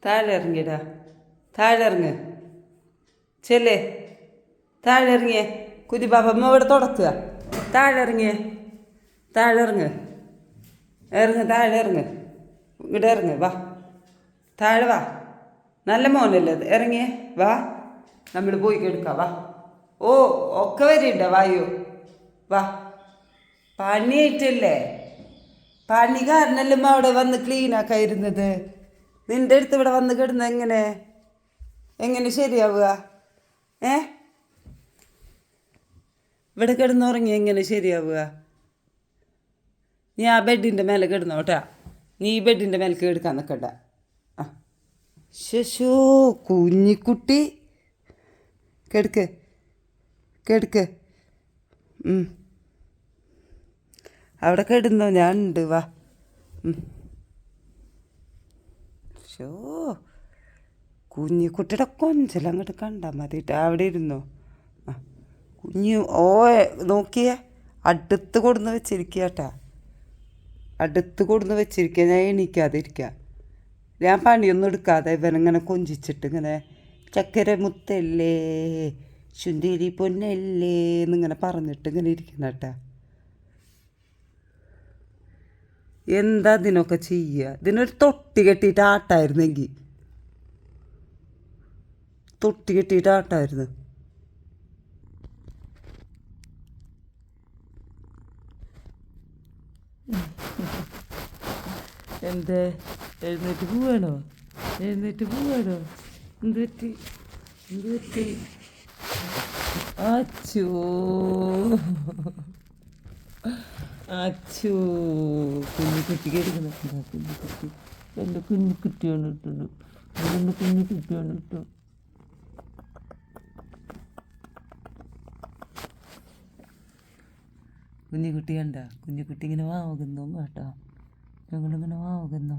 താഴെ ഇറങ്ങിടാ, താഴെ ഇറങ്ങ്, ചെല്ലേ, താഴെ ഇറങ്ങിയേ. കുതിബാബമ്മ ഇവിടെ തുടക്കുക. താഴെ ഇറങ്ങിയേ, താഴെ ഇറങ്ങ്, ഇറങ്ങ്, താഴെ ഇറങ്ങ്, ഇവിടെ ഇറങ്ങ്, വാ, താഴെ വാ. നല്ല മോനല്ലേ അത്, ഇറങ്ങിയേ, വാ, നമ്മൾ പോയി എടുക്കാം, വാ. ഓ, ഒക്കെ വരണ്ട, വായു, വാ. പണിയായിട്ടല്ലേ, പണി കാരണല്ലേ അവിടെ വന്ന് ക്ലീനാക്കായിരുന്നത്. നിൻ്റെ അടുത്ത് ഇവിടെ വന്ന് കിടന്ന എങ്ങനെ എങ്ങനെ ശരിയാവുക? ഏ, ഇവിടെ കിടന്നുറങ്ങി എങ്ങനെ ശരിയാവുക? നീ ആ ബെഡിൻ്റെ മേലെ കിടന്നോട്ടാ, നീ ഈ ബെഡിൻ്റെ മേലേക്ക് എടുക്കാൻ നിൽക്കണ്ട. ആ, ശശോ, കുഞ്ഞിക്കുട്ടി, കിടക്ക്, കിടക്ക്. അവിടെ കിടന്നോ, ഞാൻ ഉണ്ട്, വാ. ഷോ, കുഞ്ഞിക്കുട്ടിയുടെ കൊഞ്ചെല്ലാം അങ്ങോട്ട് കണ്ടാൽ മതിയിട്ട് അവിടെ ഇരുന്നോ. ആ, ഓ നോക്കിയേ, അടുത്ത് കൊടുന്ന് വെച്ചിരിക്കുക കേട്ടാ, അടുത്ത് കൊടുന്ന് വെച്ചിരിക്കുക. ഞാൻ എണീക്കാതിരിക്കുക, ഞാൻ പണിയൊന്നും എടുക്കാതെ ഇവനിങ്ങനെ കൊഞ്ചിച്ചിട്ട് ഇങ്ങനെ ചക്കര മുത്തല്ലേ ശുന്തിരി പൊന്നല്ലേ എന്നിങ്ങനെ പറഞ്ഞിട്ട് ഇങ്ങനെ ഇരിക്കുന്ന കേട്ടാ. എന്താ ഇതിനൊക്കെ ചെയ്യുക? ഇതിനൊരു തൊട്ടി കെട്ടിയിട്ട് ആട്ടായിരുന്നെങ്കിൽ, തൊട്ടി കെട്ടിയിട്ട് ആട്ടായിരുന്നു. എന്തേ, എഴുന്നേറ്റ് പോവാണോ? എഴുന്നേറ്റ് പോവാണോ? എന്ത് പറ്റി, എന്ത് പറ്റി? അച്ചോ, അച്ചോ, കുഞ്ഞിക്കുട്ടിക്ക് എടുക്കണം. കുഞ്ഞിക്കുട്ടി, എൻ്റെ കുഞ്ഞിക്കുട്ടിയാണ് ഇട്ടത്, എൻ്റെ കുഞ്ഞിക്കുട്ടിയാണ് ഇട്ടത്. കുഞ്ഞിക്കുട്ടി കണ്ട, കുഞ്ഞിക്കുട്ടി ഇങ്ങനെ വാവുകുന്നു കേട്ടോ, ഞങ്ങളിങ്ങനെ വാവുകുന്നു.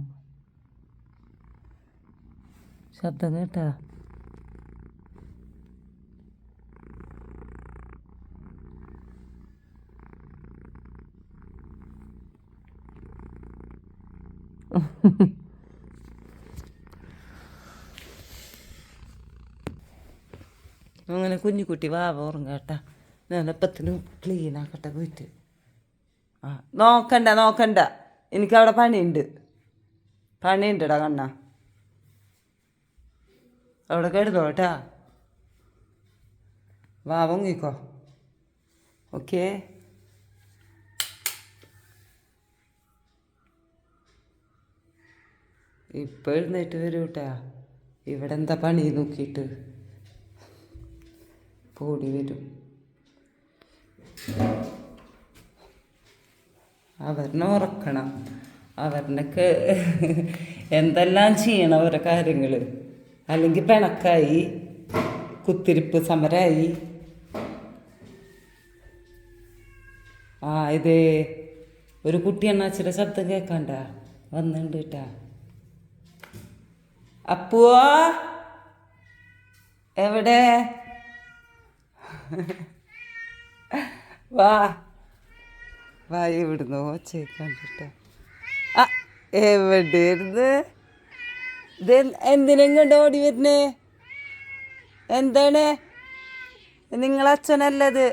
ശബ്ദം കേട്ടാ? അങ്ങനെ കുഞ്ഞിക്കുട്ടി വാവ ഉറങ്ങാട്ടാ. ഞാൻ എപ്പത്തിനും ക്ലീൻ ആക്കട്ടെ പോയിട്ട്. ആ, നോക്കണ്ട നോക്കണ്ട, എനിക്കവിടെ പണിയുണ്ട്, പണിയുണ്ടടാ കണ്ണ. അവിടെ കിടന്നോ കേട്ടാ, വാവ ഉങ്ങിക്കോ. ഓക്കേ, ഇപ്പം എഴുന്നേറ്റ് വരും കേട്ടാ. ഇവിടെ എന്താ പണി നോക്കിയിട്ട് പോടി വരും. അവരിനെ ഉറക്കണം, അവരിനൊക്കെ എന്തെല്ലാം ചെയ്യണം ഓരോ കാര്യങ്ങൾ. അല്ലെങ്കിൽ പിണക്കായി, കുത്തിരിപ്പ് സമരമായി. ആ, ഇത് ഒരു കുട്ടി അണ്ണാച്ചിയുടെ ശബ്ദം കേൾക്കണ്ട വന്നിട്ടുണ്ട് കേട്ടാ. അപ്പുവോ, എവിടെ? വാ, വാ, ഇവിടുന്ന് ഓച്ചേക്കണ്ടിട്ട. ആ, എവിടെയായിരുന്നു ഇത്? എന്തിനെങ്ങോട്ട് ഓടി വരുന്നേ? എന്താണ് നിങ്ങളച്ഛനല്ലത്?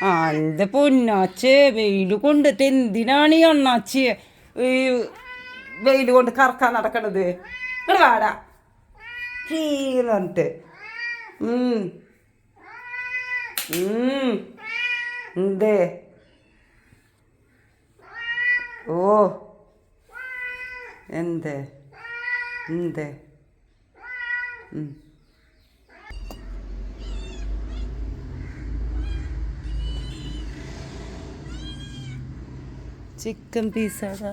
ആ, എൻ്റെ പൊന്നാച്ചേ, വെയിൽ കൊണ്ടിട്ട് എന്തിനാണ് ഈ അണ്ണാച്ചി ഈ വെയിൽ കൊണ്ട് കറക്കാൻ നടക്കണത്? ഇവിടെ വാടാ ചീന്ന് പറഞ്ഞിട്ട്. എന്തേ? ഓ, എന്തേ എന്തേ? ചിക്കൻ പീസാടാ,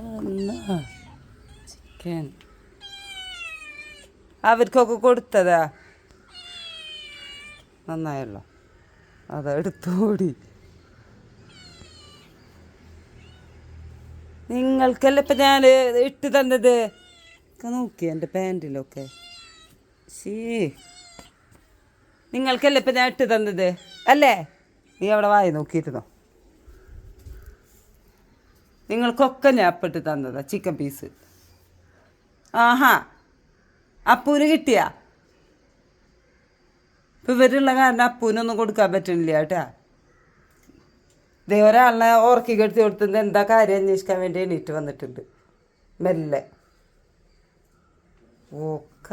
ചിക്കൻ അവർക്കൊക്കെ കൊടുത്തതാ, നന്നായല്ലോ, അതെടുത്തോടി. നിങ്ങൾക്കല്ല ഇപ്പം ഞാൻ ഇട്ട് തന്നത്. നോക്കി എൻ്റെ പാൻറ്റിലൊക്കെ. നിങ്ങൾക്കല്ല ഇപ്പം ഞാൻ ഇട്ട് തന്നത് അല്ലേ? നീ അവിടെ വായി നോക്കിയിരുന്നോ? നിങ്ങൾക്കൊക്കെ ഞാൻ ഇപ്പിട്ട് തന്നതാ ചിക്കൻ പീസ്. ആഹാ അപ്പൂന് കിട്ടിയാ ഇപ്പം ഇവരുള്ള കാരണം അപ്പൂനൊന്നും കൊടുക്കാൻ പറ്റുന്നില്ല കേട്ടാ. ദേ ഒരാളിനെ ഓർക്കി കെടുത്തി കൊടുത്തത് എന്താ കാര്യം അന്വേഷിക്കാൻ വേണ്ടി എണീറ്റ് വന്നിട്ടുണ്ട് മെല്ലെ. ഓക്ക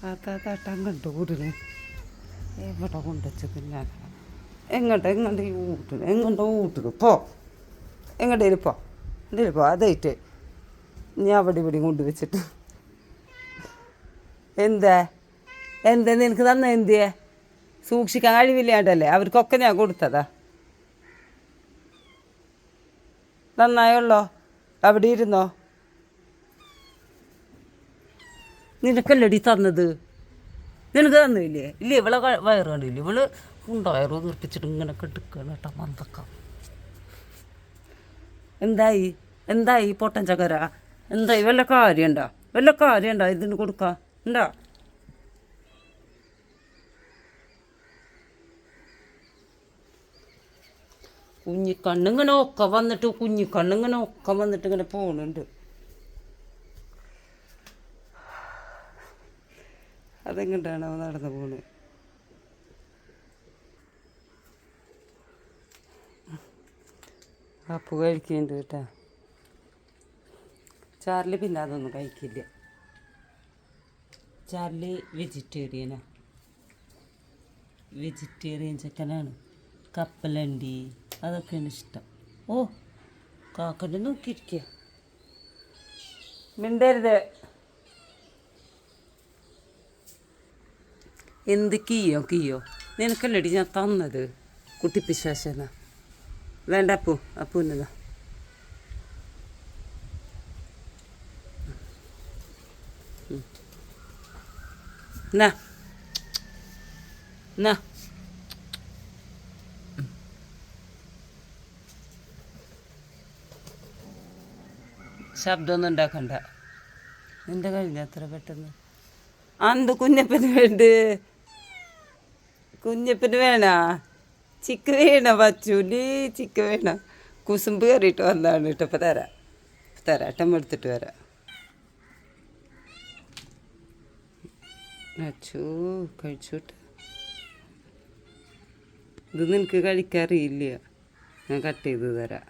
ആ തട്ടാൻ കണ്ടു കൂടിന് എവിടെ കൊണ്ടുവച്ചത് ഞാൻ എങ്ങോട്ട് ഈ ഊട്ടിന് എങ്ങോട്ടോ ഊട്ടിന് പോ എങ്ങോട്ടേലും പോ എന്തേലും പോ അതായിട്ട് ഞാൻ അവിടെ ഇവിടെ കൊണ്ടുവച്ചിട്ട് എന്താ നിനക്ക് തന്ന എന്തിയെ സൂക്ഷിക്കാൻ കഴിവില്ലാണ്ടല്ലേ അവർക്കൊക്കെ ഞാൻ കൊടുത്തതാ. നന്നായുള്ളോ അവിടെ ഇരുന്നോ. നിനക്കല്ലടി തന്നത് നിനക്ക് തന്നില്ലേ ഇല്ലേ ഇവളെ വയറ് കണ്ടില്ലേ ഇവള് ഉണ്ടായറോ നിർപ്പിച്ചിട്ട് ഇങ്ങനെ കെടുക്കണം കേട്ടോ മന്തൊക്കെ. എന്തായി പൊട്ടൻ ചകര എന്തായി വല്ല കാര്യമുണ്ടോ ഇതിന് കൊടുക്കാം ഉണ്ടോ. കുഞ്ഞിക്കണ്ണിങ്ങനെ ഒക്കെ വന്നിട്ട് ഇങ്ങനെ പോണുണ്ട്. അതെങ്ങോട്ടാണ് അവൻ നടന്നു പോണ്. അപ്പു കഴിക്കുന്നുണ്ട് കേട്ടാ. ചാർലി പിന്നെ അതൊന്നും കഴിക്കില്ല. ചാർലി വെജിറ്റേറിയൻ ചിക്കനാണ്. കപ്പലണ്ടി അതൊക്കെയാണ് ഇഷ്ടം. ഓ കാക്കൻ്റെ നോക്കിയിരിക്കുക മിണ്ടരുത്. എന്ത് കീയോ നിനക്കല്ലടി ഞാൻ തന്നത് കുട്ടിപ്പിശാശന. വേണ്ട അപ്പൂന്നതാ. എന്നാ ശബ്ദമൊന്നും ഉണ്ടാക്കണ്ട. നിൻ്റെ കഴിഞ്ഞ അത്ര പെട്ടെന്ന് അന്ത് കുഞ്ഞപ്പന് വേണ ചിക്ക് വേണ വച്ചൂലി ചിക്ക് വേണ കുസുമ്പ് കയറിയിട്ട് വന്നതാണ് കേട്ടോ. ഇപ്പം തരാട്ടം എടുത്തിട്ട് വരാം. അച്ചോ കഴിച്ചോട്ടെ. ഇത് നിനക്ക് കഴിക്കാറിയില്ല ഞാൻ കട്ട് ചെയ്ത് തരാം.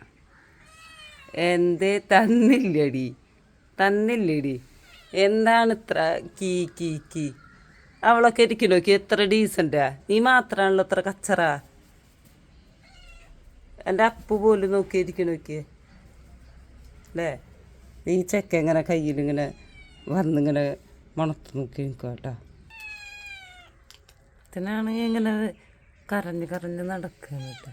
എന്തേ തന്നില്ലടി എന്താണ് ഇത്ര കീ അവളൊക്കെ ഇരിക്കും നോക്കി എത്ര ഡീസൻ്റാ. നീ മാത്രമാണല്ലോ ഇത്ര കച്ചറ. എൻ്റെ അപ്പു പോലും നോക്കിയിരിക്കും നോക്കിയേ അല്ലേ. നീ ചെക്ക ഇങ്ങനെ കയ്യിലിങ്ങനെ വന്നിങ്ങനെ മണത്ത് നോക്കി നിൽക്കുക കേട്ടോ. ഇതിനാണ് ഇങ്ങനെ കരഞ്ഞ് നടക്കുക കേട്ടോ.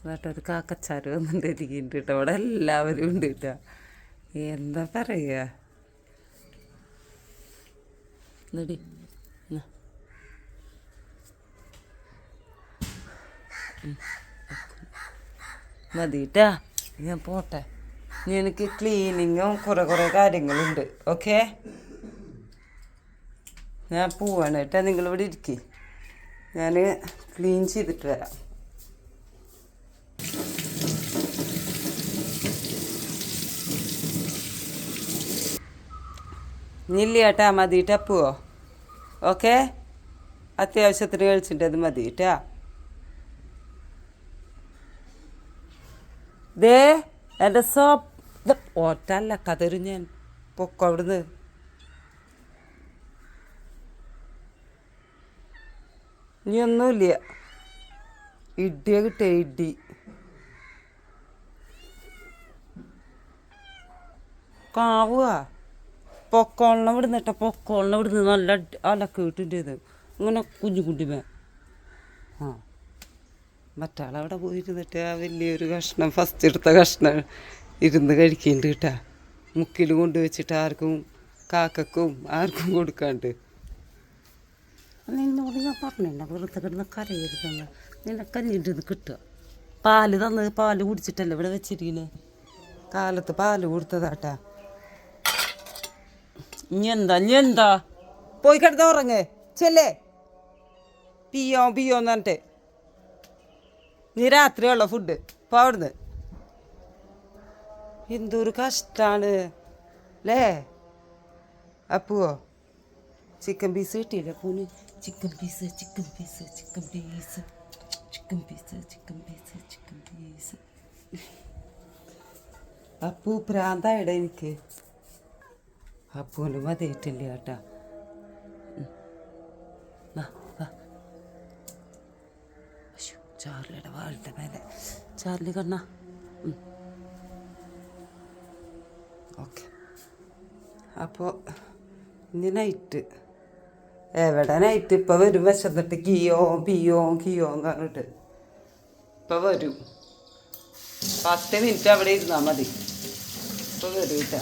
എന്നിട്ടൊരു കാക്കച്ചാറ് വന്നിട്ടിരിക്കുന്നുണ്ട് കേട്ടോ. അവിടെ എല്ലാവരും ഉണ്ട് കേട്ടോ. എന്താ പറയുക എന്നടി മതിട്ടാ ഞാൻ പോട്ടെ. എനിക്ക് ക്ലീനിങ്ങും കുറേ കാര്യങ്ങളുണ്ട്. ഓക്കെ ഞാൻ പോവാണ് കേട്ടോ. നിങ്ങളിവിടെ ഇരിക്കേ ഞാൻ ക്ലീൻ ചെയ്തിട്ട് വരാം. ഇല്ല കേട്ടാ മതിയിട്ടാ പോവോ. ഓക്കെ അത്യാവശ്യത്തിന് കഴിച്ചിട്ട് അത് മതിയിട്ടാ. ദേ എൻ്റെ സോപ്പ് ഒറ്റല്ല കതരും ഞാൻ പൊക്കോ അവിടുന്ന്. ഇനി ഒന്നുമില്ല. ഇഡിയെ കിട്ടിയ ഇഡി കാവുക പൊക്കോളിനെ വിടുന്ന് നല്ല അലക്ക് കിട്ടിൻ്റെത് ഇങ്ങനെ കുഞ്ഞുകുട്ടിമേ. ആ മറ്റാളവിടെ പോയിരുന്നിട്ട് ആ വലിയൊരു കഷ്ണം ഫസ്റ്റ് എടുത്ത കഷ്ണം ഇരുന്ന് കഴിക്കുന്നുണ്ട് കേട്ടാ. മുക്കിൽ കൊണ്ടുവച്ചിട്ട് ആർക്കും കാക്കക്കും ആർക്കും കൊടുക്കാണ്ട്. നിന്നോട് ഞാൻ പറഞ്ഞില്ല വെറുതെ കിടന്ന് കരയരുതെന്ന്. നിനക്കഞ്ഞിട്ട് ഇത് കിട്ടുക. പാല് കുടിച്ചിട്ടല്ലേ ഇവിടെ വെച്ചിരിക്കുന്നത്. കാലത്ത് പാല് കൊടുത്തതാട്ടാ. ഇനി എന്താ പോയി കിടന്ന് ഉറങ്ങ് ചെല്ലേ. പിയോന്ന് പറഞ്ഞിട്ട് നീ രാത്രിയുള്ള ഫുഡ് ഇപ്പോൾ അവിടുന്ന് എന്തൊരു കഷ്ടാണ് അല്ലേ അപ്പുവോ ചിക്കൻ പീസ് കിട്ടിയില്ല അപ്പൂന് chicken piece chicken piece chicken piece chicken piece chicken piece chicken piece Appu പ്രാന്തായിട എനിക്ക് അപ്പൂന് മതിയിട്ടില്ല കേട്ടാ ചാർലിയുടെ വാളിൻ്റെ മേലെ ചാർലി കണ്ണ ഓക്കെ അപ്പോൾ ഇനി നൈറ്റ് എവിടെ നൈറ്റ് ഇപ്പം വരും വിശന്നിട്ട് കിയോ പിയോ കിയോ എന്ന് പറഞ്ഞിട്ട് ഇപ്പം വരും 10 മിനിറ്റ് അവിടെ ഇരുന്നാൽ മതി ഇപ്പോൾ വരും കേട്ടോ